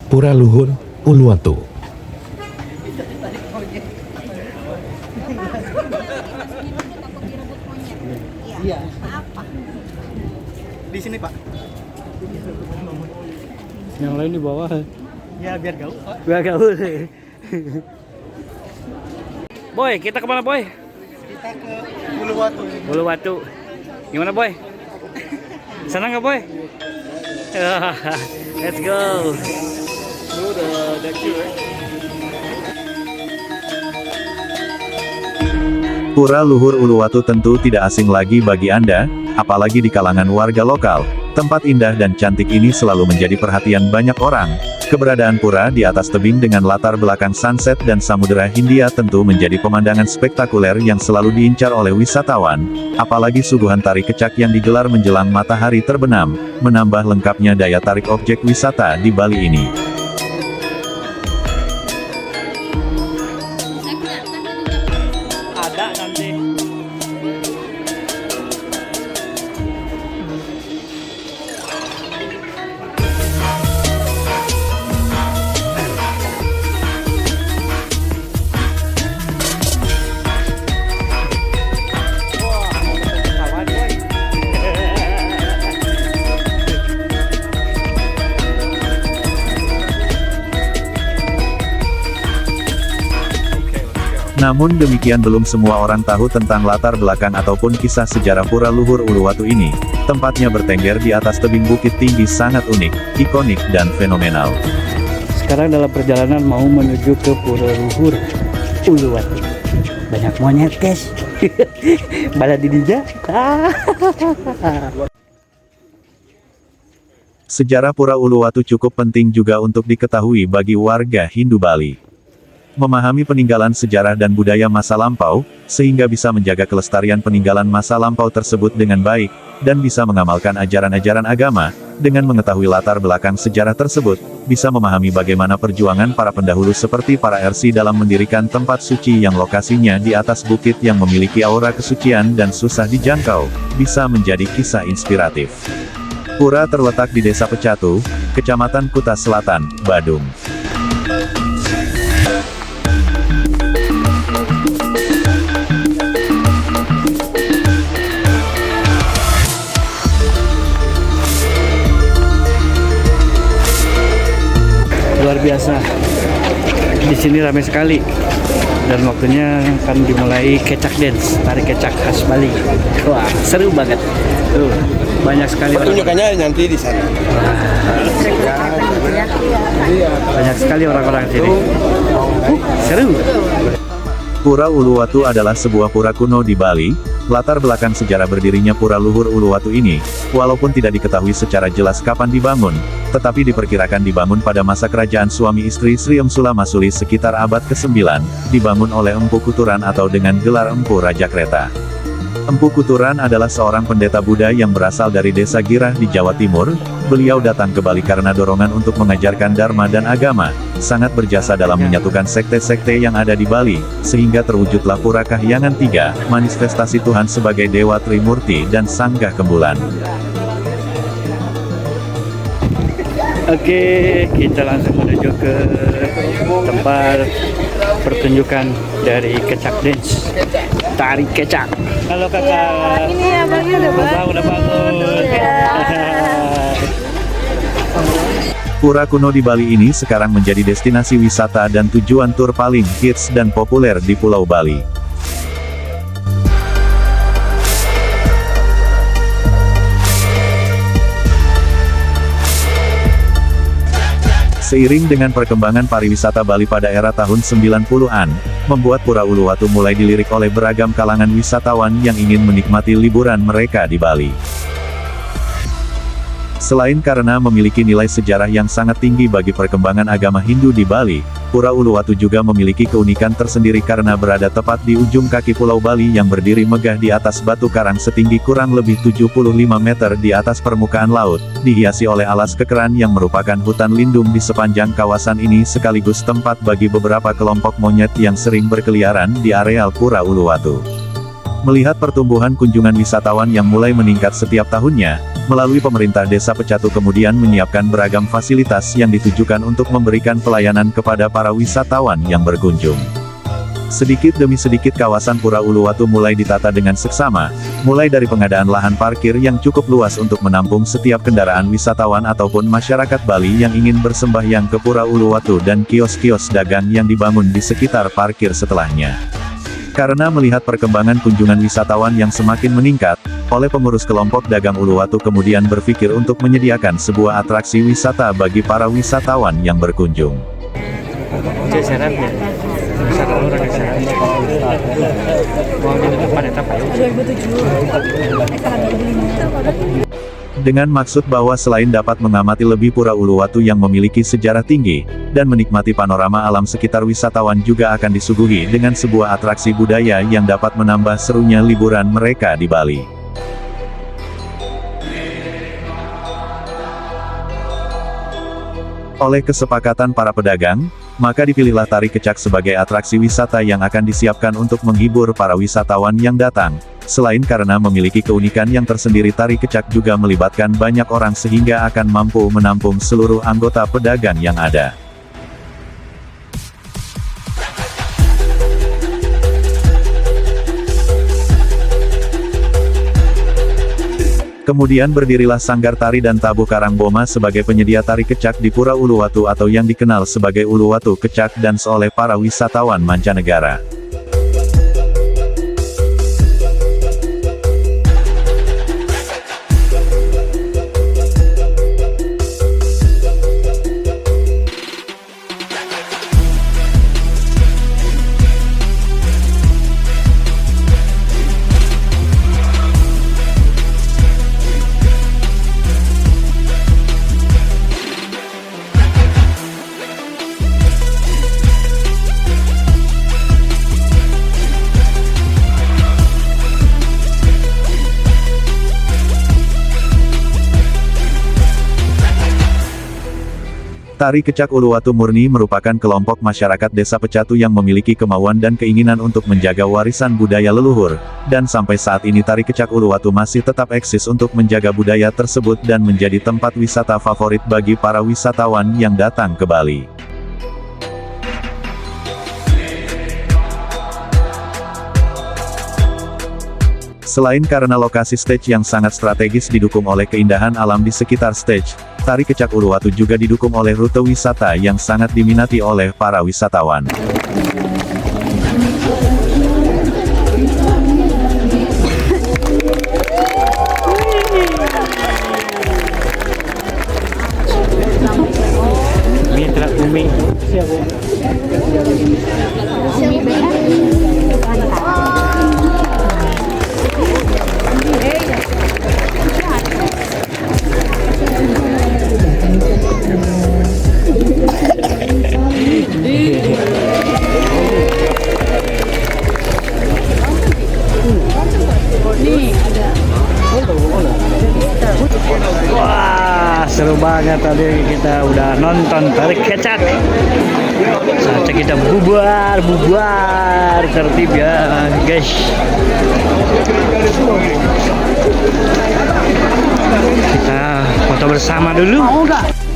Pura Luhur Uluwatu. Iya. Di sini Pak. Yang lain di bawah. Ya biar gaul Pak. Gak gaul. Boy, kita kemana Boy? Kita ke Uluwatu. Uluwatu. Gimana Boy? Senang nggak Boy? Let's go. Pura Luhur Uluwatu tentu tidak asing lagi bagi Anda, apalagi di kalangan warga lokal. Tempat indah dan cantik ini selalu menjadi perhatian banyak orang. Keberadaan pura di atas tebing dengan latar belakang sunset dan Samudera Hindia tentu menjadi pemandangan spektakuler yang selalu diincar oleh wisatawan. Apalagi suguhan tari kecak yang digelar menjelang matahari terbenam, menambah lengkapnya daya tarik objek wisata di Bali ini. Ada nanti. Namun demikian belum semua orang tahu tentang latar belakang ataupun kisah sejarah Pura Luhur Uluwatu ini. Tempatnya bertengger di atas tebing bukit tinggi sangat unik, ikonik, dan fenomenal. Sekarang dalam perjalanan mau menuju ke Pura Luhur Uluwatu. Banyak monyet guys. Bala didinya. Sejarah Pura Uluwatu cukup penting juga untuk diketahui bagi warga Hindu Bali. Memahami peninggalan sejarah dan budaya masa lampau, sehingga bisa menjaga kelestarian peninggalan masa lampau tersebut dengan baik, dan bisa mengamalkan ajaran-ajaran agama. Dengan mengetahui latar belakang sejarah tersebut, bisa memahami bagaimana perjuangan para pendahulu seperti para RC dalam mendirikan tempat suci yang lokasinya di atas bukit yang memiliki aura kesucian dan susah dijangkau, bisa menjadi kisah inspiratif. Pura terletak di Desa Pecatu, Kecamatan Kuta Selatan, Badung. Luar biasa. Di sini ramai sekali. Dan waktunya akan dimulai kecak dance, tari kecak khas Bali. Wah, seru banget. Tuh, banyak sekali orang. Pertunjukannya nanti di sana. Banyak sekali orang-orang di sini. Seru. Pura Uluwatu adalah sebuah pura kuno di Bali. Latar belakang sejarah berdirinya Pura Luhur Uluwatu ini, walaupun tidak diketahui secara jelas kapan dibangun, tetapi diperkirakan dibangun pada masa kerajaan suami istri Sri Emsula Masuli sekitar abad ke-9, dibangun oleh Empu Kuturan atau dengan gelar Empu Raja Kreta. Empu Kuturan adalah seorang pendeta Buddha yang berasal dari desa Girah di Jawa Timur. Beliau datang ke Bali karena dorongan untuk mengajarkan dharma dan agama, sangat berjasa dalam menyatukan sekte-sekte yang ada di Bali, sehingga terwujudlah Pura Kahyangan 3, manifestasi Tuhan sebagai Dewa Trimurti dan Sanggah Kembulan. Oke, kita langsung menuju ke tempat pertunjukan dari kecak dance, tari kecak. Halo kakak. Ini abangnya udah Udah bangun. Pura kuno di Bali ini sekarang menjadi destinasi wisata dan tujuan tur paling hits dan populer di Pulau Bali. Seiring dengan perkembangan pariwisata Bali pada era tahun 90-an, membuat Pura Uluwatu mulai dilirik oleh beragam kalangan wisatawan yang ingin menikmati liburan mereka di Bali. Selain karena memiliki nilai sejarah yang sangat tinggi bagi perkembangan agama Hindu di Bali, Pura Uluwatu juga memiliki keunikan tersendiri karena berada tepat di ujung kaki Pulau Bali yang berdiri megah di atas batu karang setinggi kurang lebih 75 meter di atas permukaan laut, dihiasi oleh alas kekeran yang merupakan hutan lindung di sepanjang kawasan ini sekaligus tempat bagi beberapa kelompok monyet yang sering berkeliaran di areal Pura Uluwatu. Melihat pertumbuhan kunjungan wisatawan yang mulai meningkat setiap tahunnya, melalui pemerintah Desa Pecatu kemudian menyiapkan beragam fasilitas yang ditujukan untuk memberikan pelayanan kepada para wisatawan yang berkunjung. Sedikit demi sedikit kawasan Pura Uluwatu mulai ditata dengan seksama, mulai dari pengadaan lahan parkir yang cukup luas untuk menampung setiap kendaraan wisatawan ataupun masyarakat Bali yang ingin bersembahyang ke Pura Uluwatu dan kios-kios dagang yang dibangun di sekitar parkir setelahnya. Karena melihat perkembangan kunjungan wisatawan yang semakin meningkat, oleh pengurus kelompok dagang Uluwatu kemudian berpikir untuk menyediakan sebuah atraksi wisata bagi para wisatawan yang berkunjung. Dengan maksud bahwa selain dapat mengamati lebih Pura Uluwatu yang memiliki sejarah tinggi, dan menikmati panorama alam sekitar, wisatawan juga akan disuguhi dengan sebuah atraksi budaya yang dapat menambah serunya liburan mereka di Bali. Oleh kesepakatan para pedagang, maka dipilihlah tari kecak sebagai atraksi wisata yang akan disiapkan untuk menghibur para wisatawan yang datang. Selain karena memiliki keunikan yang tersendiri, tari kecak juga melibatkan banyak orang sehingga akan mampu menampung seluruh anggota pedagang yang ada. Kemudian berdirilah Sanggar Tari dan Tabuh Karangboma sebagai penyedia tari kecak di Pura Uluwatu atau yang dikenal sebagai Uluwatu Kecak Dance oleh para wisatawan mancanegara. Tari Kecak Uluwatu murni merupakan kelompok masyarakat Desa Pecatu yang memiliki kemauan dan keinginan untuk menjaga warisan budaya leluhur, dan sampai saat ini Tari Kecak Uluwatu masih tetap eksis untuk menjaga budaya tersebut dan menjadi tempat wisata favorit bagi para wisatawan yang datang ke Bali. Selain karena lokasi stage yang sangat strategis didukung oleh keindahan alam di sekitar stage, Tari Kecak Uluwatu juga didukung oleh rute wisata yang sangat diminati oleh para wisatawan. Mitra Umi. Wah, seru banget tadi kita udah nonton Tari Kecak. Saatnya kita bubar tertib ya, guys. Kita foto bersama dulu. Mau nggak?